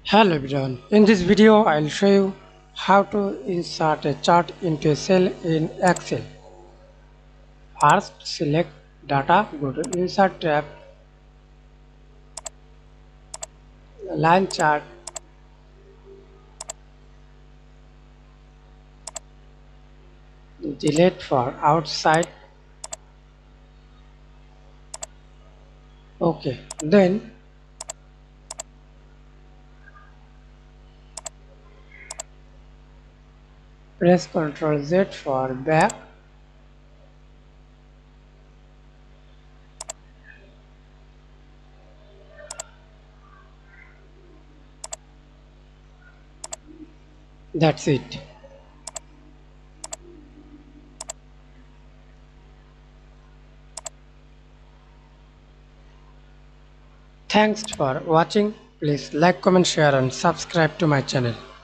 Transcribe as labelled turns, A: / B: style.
A: Hello everyone, in this video I'll show you how to insert a chart into a cell in Excel. First select data, go to insert tab, line chart, delete for outside, OK. Then press Ctrl Z for back. That's it. Thanks for watching. Please like, comment, share and subscribe to my channel.